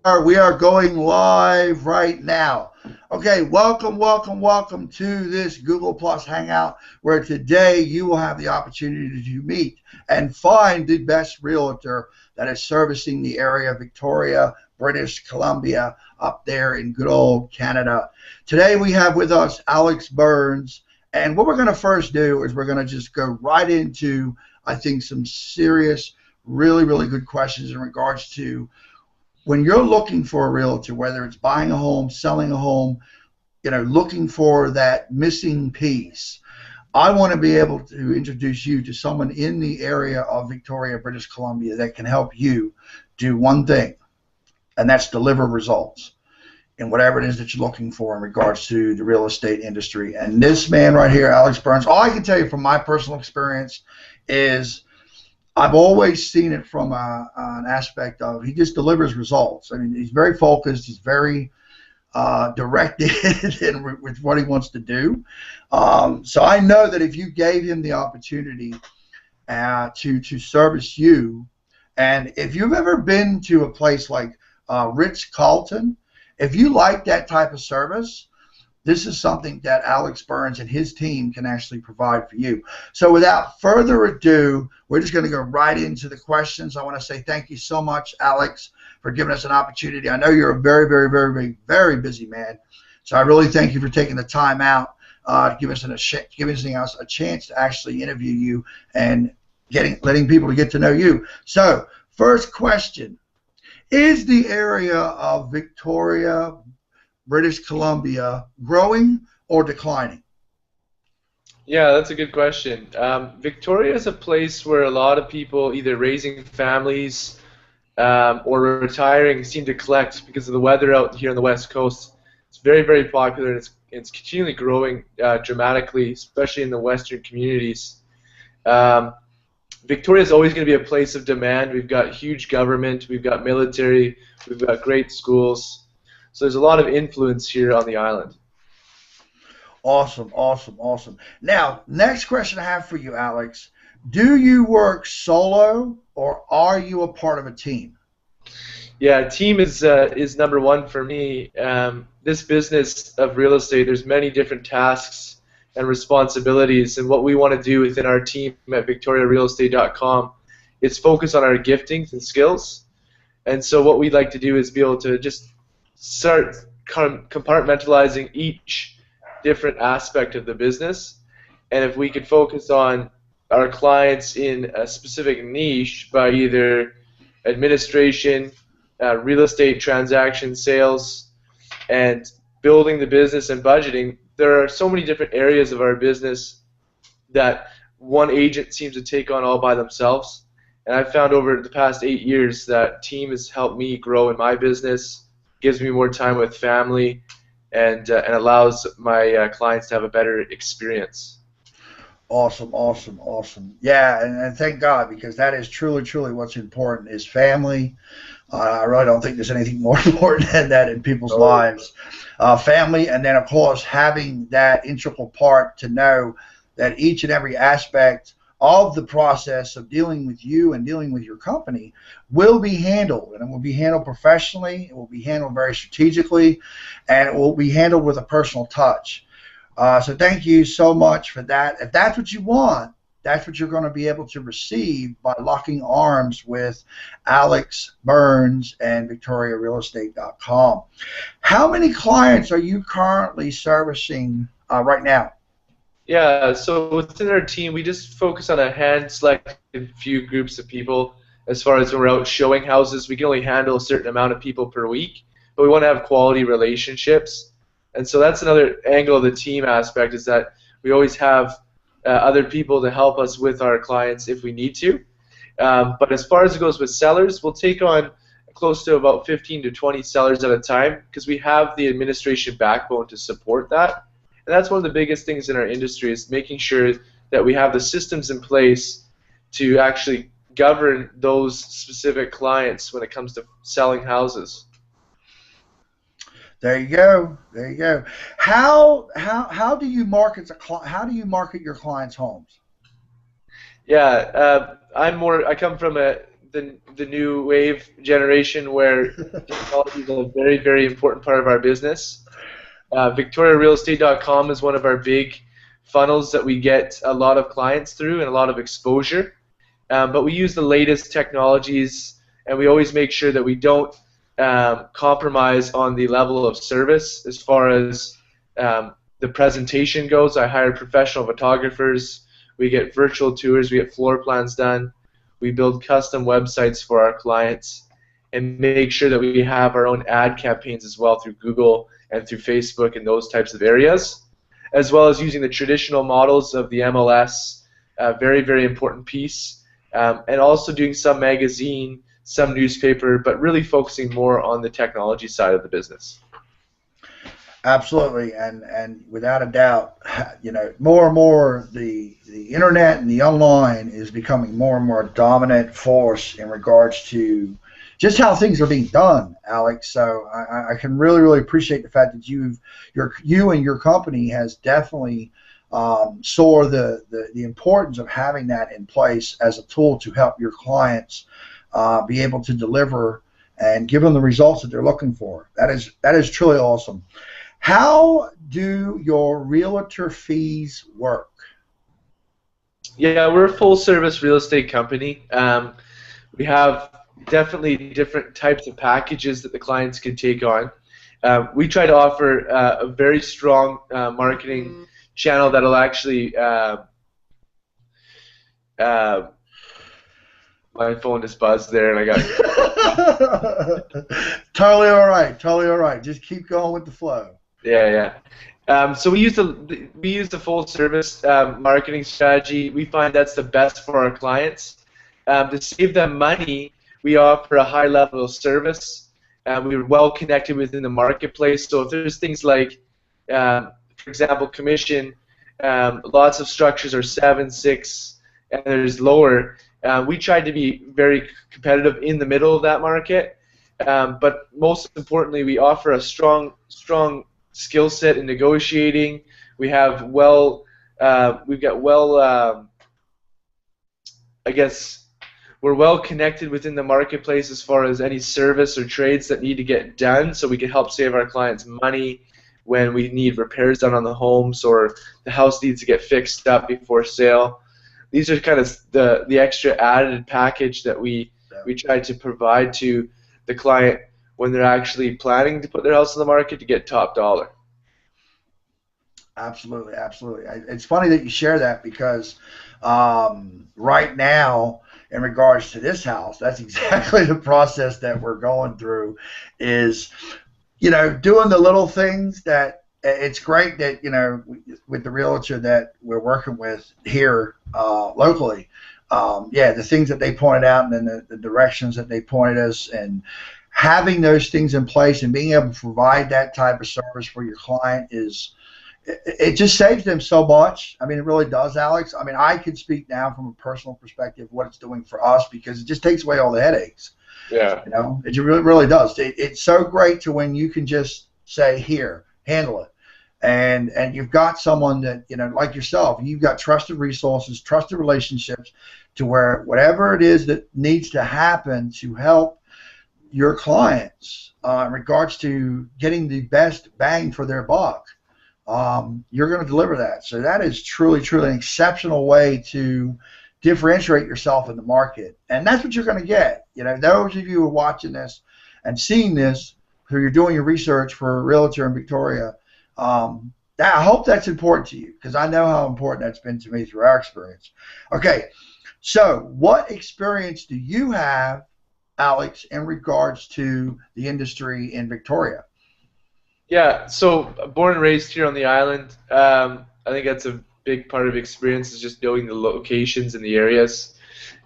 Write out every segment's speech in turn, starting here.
We are going live right now. Okay, welcome to this Google Plus Hangout where today you will have the opportunity to meet and find the best realtor that is servicing the area of Victoria, British Columbia, up there in good old Canada. Today we have with us Alex Burns, and what we're going to first do is we're going to just go right into, I think, some serious, really good questions in regards to when you're looking for a realtor, whether it's buying a home, selling a home, looking for that missing piece. I want to be able to introduce you to someone in the area of Victoria, British Columbia that can help you do one thing, and that's deliver results in whatever it is that you're looking for in regards to the real estate industry. And this man right here, Alex Burns, all I can tell you from my personal experience is I've always seen it from an aspect of he just delivers results. I mean, he's very focused. He's very directed with what he wants to do. So I know that if you gave him the opportunity to service you, and if you've ever been to a place like Ritz-Carlton, if you like that type of service, this is something that Alex Burns and his team can actually provide for you. So without further ado, we're just going to go right into the questions. I want to say thank you so much, Alex, for giving us an opportunity. I know you're a very busy man, so I really thank you for taking the time out, giving us a chance to actually interview you and letting people to get to know you. So first question, is the area of Victoria, British Columbia growing or declining? Yeah, that's a good question. Victoria is a place where a lot of people either raising families or retiring seem to collect because of the weather out here on the West Coast. It's very popular, and it's continually growing dramatically, especially in the Western communities. Um, Victoria is always going to be a place of demand. We've got huge government, we've got military, we've got great schools. So there's a lot of influence here on the island. Awesome. Now, next question I have for you, Alex. Do you work solo or are you a part of a team? Yeah, team is number one for me. This business of real estate, there's many different tasks and responsibilities, and what we want to do within our team at VictoriaRealEstate.com is focus on our giftings and skills. And so what we'd like to do is be able to just start compartmentalizing each different aspect of the business. And if we could focus on our clients in a specific niche by either administration, real estate transaction sales, and building the business and budgeting, there are so many different areas of our business that one agent seems to take on all by themselves. And I've found over the past 8 years that team has helped me grow in my business, gives me more time with family, and allows my clients to have a better experience. Awesome. Yeah, and thank God, because that is truly what's important is family. I really don't think there's anything more important than that in people's lives. Family, and then of course having that integral part to know that each and every aspect of the process of dealing with you and dealing with your company will be handled, and it will be handled professionally, it will be handled very strategically, and it will be handled with a personal touch. So thank you so much for that. If that's what you want, that's what you're going to be able to receive by locking arms with Alex Burns and VictoriaRealEstate.com. How many clients are you currently servicing right now? Yeah, so within our team, we just focus on a hand-selected few groups of people. As far as when we're out showing houses, we can only handle a certain amount of people per week, but we want to have quality relationships. And so that's another angle of the team aspect, is that we always have other people to help us with our clients if we need to. But as far as it goes with sellers, we'll take on close to about 15 to 20 sellers at a time because we have the administration backbone to support that. And that's one of the biggest things in our industry, is making sure that we have the systems in place to actually govern those specific clients when it comes to selling houses. There you go. There you go. How do you market how do you market your clients' homes? Yeah, I come from a the new wave generation where technology is a very, very important part of our business. VictoriaRealEstate.com is one of our big funnels that we get a lot of clients through and a lot of exposure. But we use the latest technologies, and we always make sure that we don't compromise on the level of service as far as the presentation goes. I hire professional photographers. We get virtual tours. We get floor plans done. We build custom websites for our clients and make sure that we have our own ad campaigns as well through Google and through Facebook and those types of areas, as well as using the traditional models of the MLS, very, very important piece, and also doing some magazine, some newspaper, but really focusing more on the technology side of the business. Absolutely, and without a doubt, more and more the internet and the online is becoming more and more a dominant force in regards to just how things are being done, Alex. So I can really, really appreciate the fact that you and your company has definitely saw the importance of having that in place as a tool to help your clients be able to deliver and give them the results that they're looking for. That is truly awesome. How do your realtor fees work? Yeah, we're a full-service real estate company. We have definitely different types of packages that the clients can take on. We try to offer a very strong marketing channel that'll actually my phone just buzzed there and I got Totally all right. Just keep going with the flow. Yeah. So we use the full service marketing strategy. We find that's the best for our clients. To save them money, we offer a high level of service. We're well connected within the marketplace. So if there's things like, for example, commission, lots of structures are 7, 6, and there's lower. We try to be very competitive in the middle of that market. But most importantly, we offer a strong skill set in negotiating. We have we're well connected within the marketplace as far as any service or trades that need to get done, so we can help save our clients money when we need repairs done on the homes or the house needs to get fixed up before sale. These are kind of the extra added package that we try to provide to the client when they're actually planning to put their house on the market to get top dollar. Absolutely. It's funny that you share that because right now, in regards to this house, that's exactly the process that we're going through is, doing the little things that it's great that, with the realtor that we're working with here locally, the things that they pointed out and then the directions that they pointed us and having those things in place and being able to provide that type of service for your client it just saves them so much. I mean, it really does, Alex. I mean, I can speak now from a personal perspective what it's doing for us because it just takes away all the headaches. Yeah. It really, really does. It's so great to when you can just say, here, handle it. And you've got someone that, like yourself, you've got trusted resources, trusted relationships to where whatever it is that needs to happen to help your clients in regards to getting the best bang for their buck, you're going to deliver that. So that is truly an exceptional way to differentiate yourself in the market. And that's what you're going to get. Those of you who are watching this and seeing this, who you're doing your research for a realtor in Victoria, I hope that's important to you because I know how important that's been to me through our experience. Okay, so what experience do you have, Alex, in regards to the industry in Victoria? Yeah, so born and raised here on the island. I think that's a big part of experience is just knowing the locations and the areas.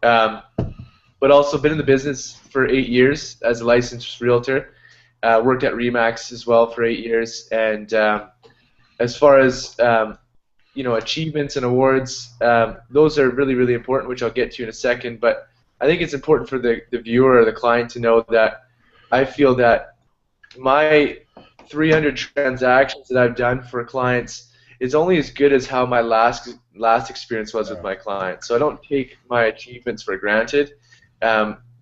But also been in the business for 8 years as a licensed realtor. Worked at Remax as well for 8 years. And as far as achievements and awards, those are really, really important, which I'll get to in a second. But I think it's important for the viewer or the client to know that I feel that my 300 transactions that I've done for clients is only as good as how my last experience was with my clients. So I don't take my achievements for granted.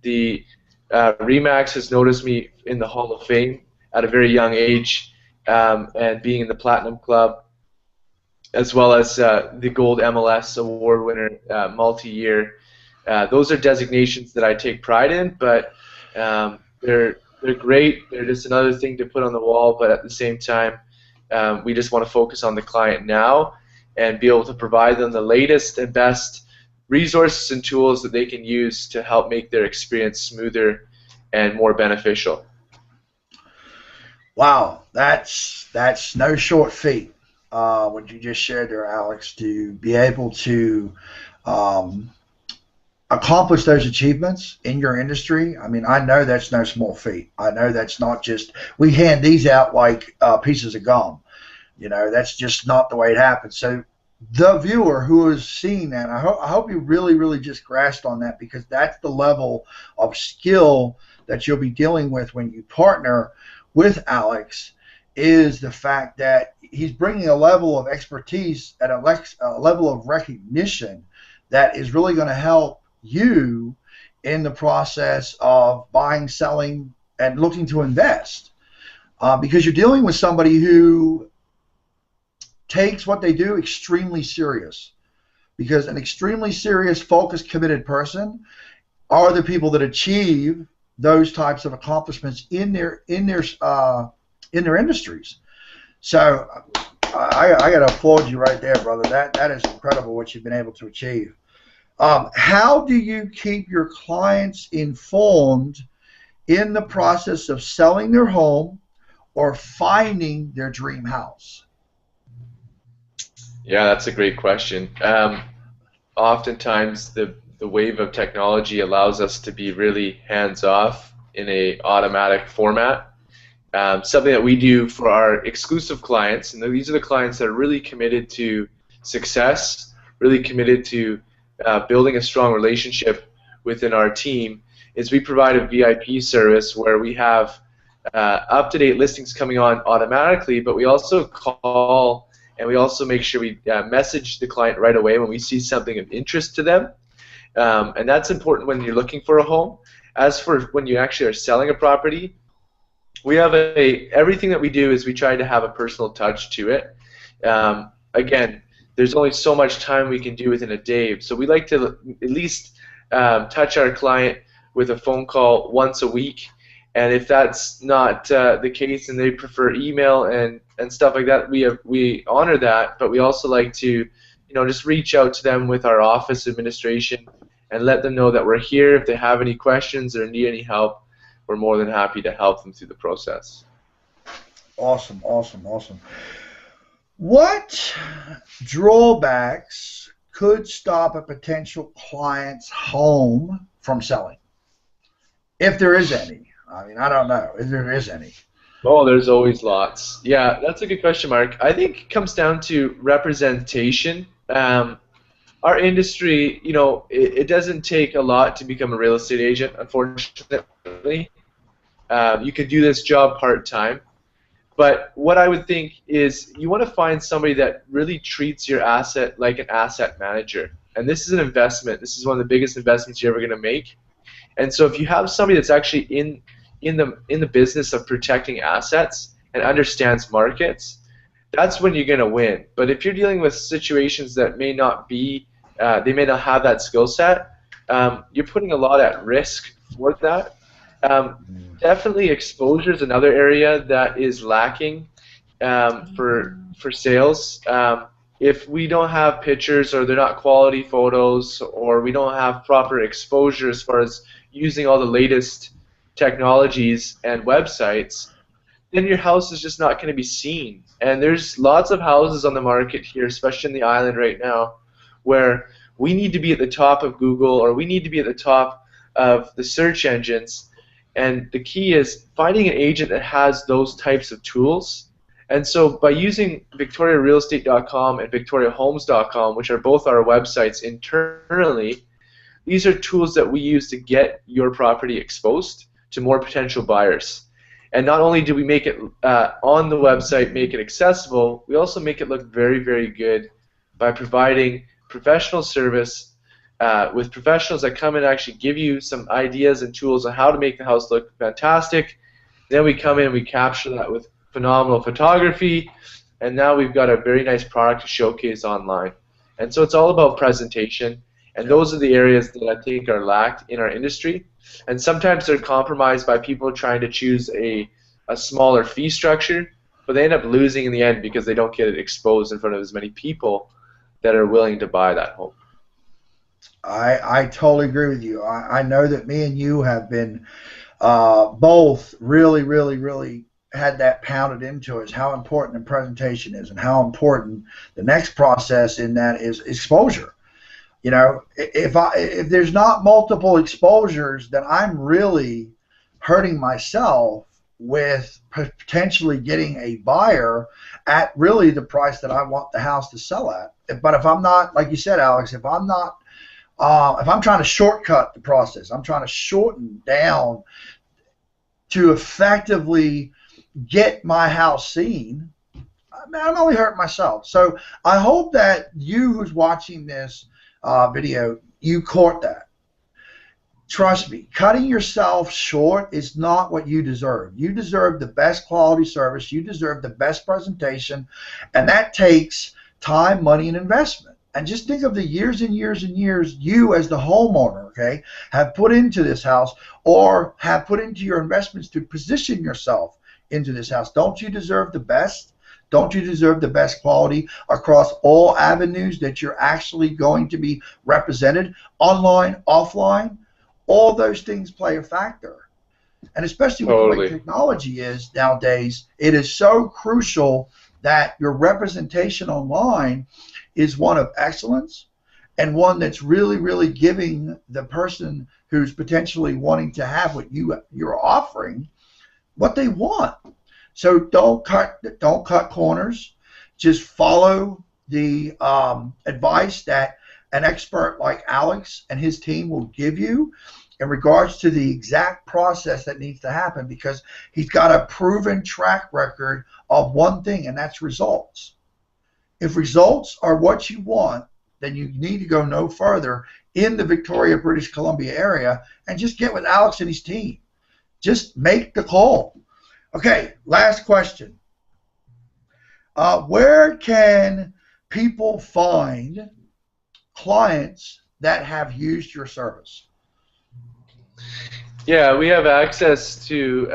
The Remax has noticed me in the Hall of Fame at a very young age, and being in the Platinum Club, as well as the Gold MLS Award winner multi-year. Those are designations that I take pride in, but they're great. They're just another thing to put on the wall, but at the same time, we just want to focus on the client now and be able to provide them the latest and best resources and tools that they can use to help make their experience smoother and more beneficial. Wow, that's no short feat. What you just shared there, Alex, to be able to accomplish those achievements in your industry. I mean, I know that's no small feat. I know that's not just, we hand these out like pieces of gum. You know, that's just not the way it happens. So the viewer who is seeing that, I hope you really, really just grasped on that, because that's the level of skill that you'll be dealing with when you partner with Alex, is the fact that he's bringing a level of expertise and a level of recognition that is really going to help you in the process of buying, selling, and looking to invest, because you're dealing with somebody who takes what they do extremely serious, because an extremely serious, focused, committed person are the people that achieve those types of accomplishments in their industries. So I got to applaud you right there, brother. That is incredible what you've been able to achieve. How do you keep your clients informed in the process of selling their home or finding their dream house? Yeah, that's a great question. Oftentimes, the wave of technology allows us to be really hands-off in a automatic format. Something that we do for our exclusive clients, and these are the clients that are really committed to success, really committed to building a strong relationship within our team, is we provide a VIP service where we have up-to-date listings coming on automatically, but we also call and we also make sure we message the client right away when we see something of interest to them. And that's important when you're looking for a home. As for when you actually are selling a property, we have everything that we do is we try to have a personal touch to it. Again, there's only so much time we can do within a day, so we like to at least touch our client with a phone call once a week. And if that's not the case and they prefer email and stuff like that, we honor that, but we also like to just reach out to them with our office administration and let them know that we're here. If they have any questions or need any help, we're more than happy to help them through the process. Awesome, awesome, awesome. What drawbacks could stop a potential client's home from selling, if there is any? I mean, I don't know if there is any. Oh, there's always lots. Yeah, that's a good question, Mark. I think it comes down to representation. Our industry, it doesn't take a lot to become a real estate agent, unfortunately. You can do this job part-time. But what I would think is you want to find somebody that really treats your asset like an asset manager. And this is an investment. This is one of the biggest investments you're ever going to make. And so if you have somebody that's actually in the business of protecting assets and understands markets, that's when you're going to win. But if you're dealing with situations that may not be, they may not have that skill set, you're putting a lot at risk for that. Definitely exposure is another area that is lacking for sales. If we don't have pictures or they're not quality photos or we don't have proper exposure as far as using all the latest technologies and websites, then your house is just not going to be seen. And there's lots of houses on the market here, especially in the island right now, where we need to be at the top of Google or we need to be at the top of the search engines. And the key is finding an agent that has those types of tools. And so by using VictoriaRealestate.com and VictoriaHomes.com, which are both our websites internally, these are tools that we use to get your property exposed to more potential buyers. And not only do we make it on the website, make it accessible, we also make it look very, very good by providing professional service with professionals that come in and actually give you some ideas and tools on how to make the house look fantastic. Then we come in and we capture that with phenomenal photography, and now we've got a very nice product to showcase online. And so it's all about presentation, and those are the areas that I think are lacked in our industry. And sometimes they're compromised by people trying to choose a smaller fee structure, but they end up losing in the end because they don't get it exposed in front of as many people that are willing to buy that home. I totally agree with you. I know that me and you have been both really had that pounded into us, how important the presentation is and how important the next process in that is exposure. You know, if there's not multiple exposures, then I'm really hurting myself with potentially getting a buyer at really the price that I want the house to sell at. But if I'm not, like you said, Alex, if I'm trying to shortcut the process, I'm trying to shorten down to effectively get my house seen, I'm only hurting myself. So I hope that you who's watching this video, you caught that. Trust me, cutting yourself short is not what you deserve. You deserve the best quality service. You deserve the best presentation, and that takes time, money, and investment. And just think of the years and years and years you as the homeowner, okay, have put into this house or have put into your investments to position yourself into this house. Don't you deserve the best? Don't you deserve the best quality across all avenues that you're actually going to be represented, online, offline? All those things play a factor. And especially with the way technology is nowadays, it is so crucial that your representation online is one of excellence and one that's really giving the person who's potentially wanting to have what you're offering what they want. So don't cut corners. Just follow the advice that an expert like Alex and his team will give you in regards to the exact process that needs to happen, because he's got a proven track record of one thing, and that's results. If results are what you want, then you need to go no further in the Victoria, British Columbia area and just get with Alex and his team. Just make the call. Okay, last question. Where can people find clients that have used your service? Yeah, we have access to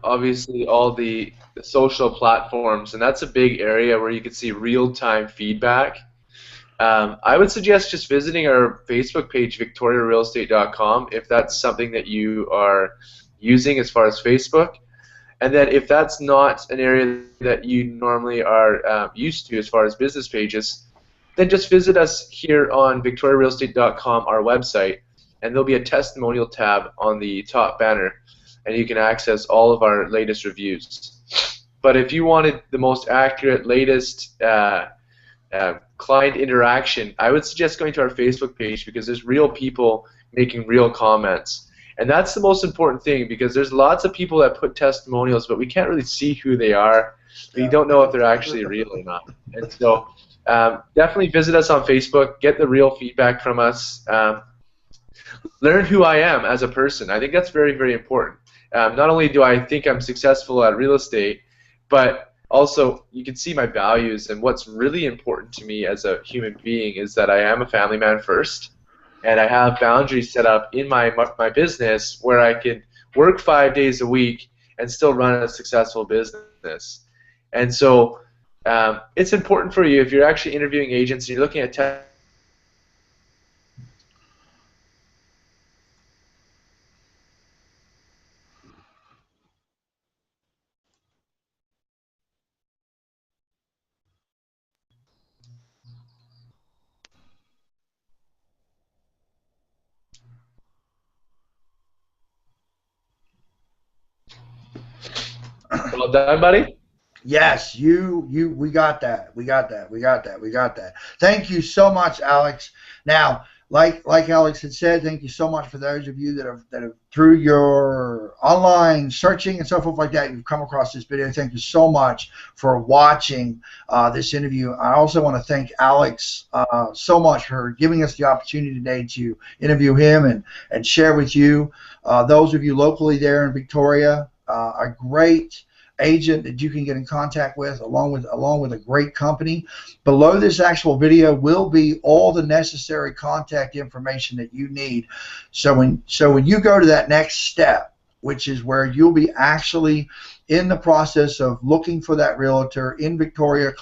obviously all the social platforms, and that's a big area where you can see real-time feedback. I would suggest just visiting our Facebook page, victoriarealestate.com, if that's something that you are using as far as Facebook. And then if that's not an area that you normally are used to as far as business pages, then just visit us here on victoriarealestate.com, our website, and there'll be a testimonial tab on the top banner, and you can access all of our latest reviews. But if you wanted the most accurate, latest client interaction, I would suggest going to our Facebook page, because there's real people making real comments. And that's the most important thing, because there's lots of people that put testimonials, but we can't really see who they are. We don't know if they're actually real or not. And so definitely visit us on Facebook, get the real feedback from us. Learn who I am as a person. I think that's very important. Not only do I think I'm successful at real estate, but also you can see my values, and what's really important to me as a human being is that I am a family man first, and I have boundaries set up in my business where I can work 5 days a week and still run a successful business. And so it's important for you, if you're actually interviewing agents and you're looking at well done, buddy. Yes, we got that. We got that. Thank you so much, Alex. Now, like Alex had said, thank you so much for those of you that have through your online searching and so forth like that, you've come across this video. Thank you so much for watching this interview. I also want to thank Alex so much for giving us the opportunity today to interview him and share with you. Those of you locally there in Victoria, a great agent that you can get in contact with, along with a great company. Below this actual video will be all the necessary contact information that you need. So when you go to that next step, which is where you'll be actually in the process of looking for that realtor in Victoria,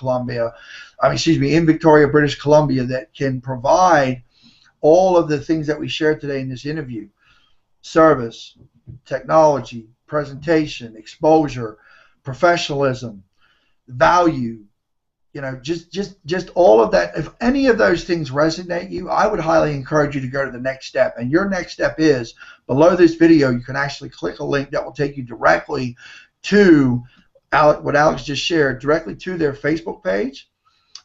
in Victoria, British Columbia, that can provide all of the things that we shared today in this interview: service, technology, presentation, exposure, professionalism, value, just all of that. If any of those things resonate you, I would highly encourage you to go to the next step. And your next step is, below this video, you can actually click a link that will take you directly to what Alex just shared, directly to their Facebook page,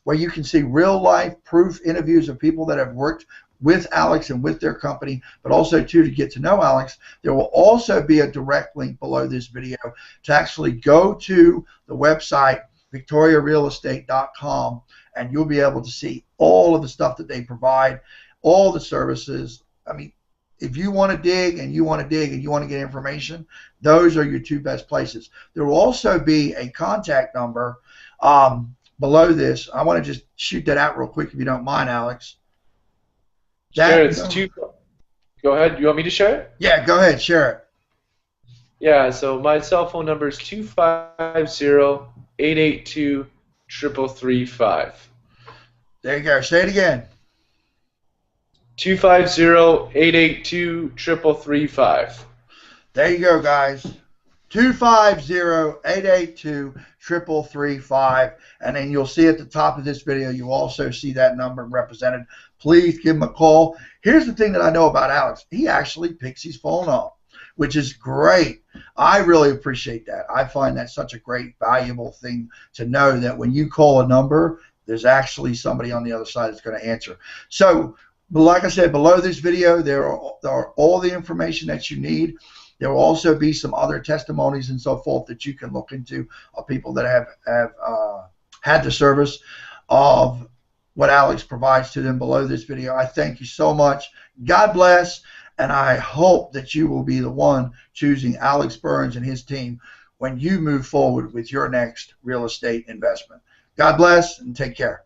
where you can see real life proof interviews of people that have worked with Alex and with their company, but also too, to get to know Alex. There will also be a direct link below this video to actually go to the website victoriarealestate.com, and you'll be able to see all of the stuff that they provide, all the services. I mean, if you want to dig and you want to get information, those are your two best places. There will also be a contact number below this. I want to just shoot that out real quick, if you don't mind, Alex. Sure, it's two. Go ahead. You want me to share it? Yeah, go ahead, share it. Yeah, so my cell phone number is 250-882-3335. There you go. Say it again. 250-882-3335. There you go, guys. 250-882-3335, and then you'll see at the top of this video, you'll also see that number represented. Please give him a call. Here's the thing that I know about Alex. He actually picks his phone up, which is great. I really appreciate that. I find that such a great, valuable thing to know, that when you call a number, there's actually somebody on the other side that's going to answer. So, like I said, below this video, there are all the information that you need. There will also be some other testimonies and so forth that you can look into of people that have had the service of what Alex provides to them below this video. I thank you so much. God bless, and I hope that you will be the one choosing Alex Burns and his team when you move forward with your next real estate investment. God bless, and take care.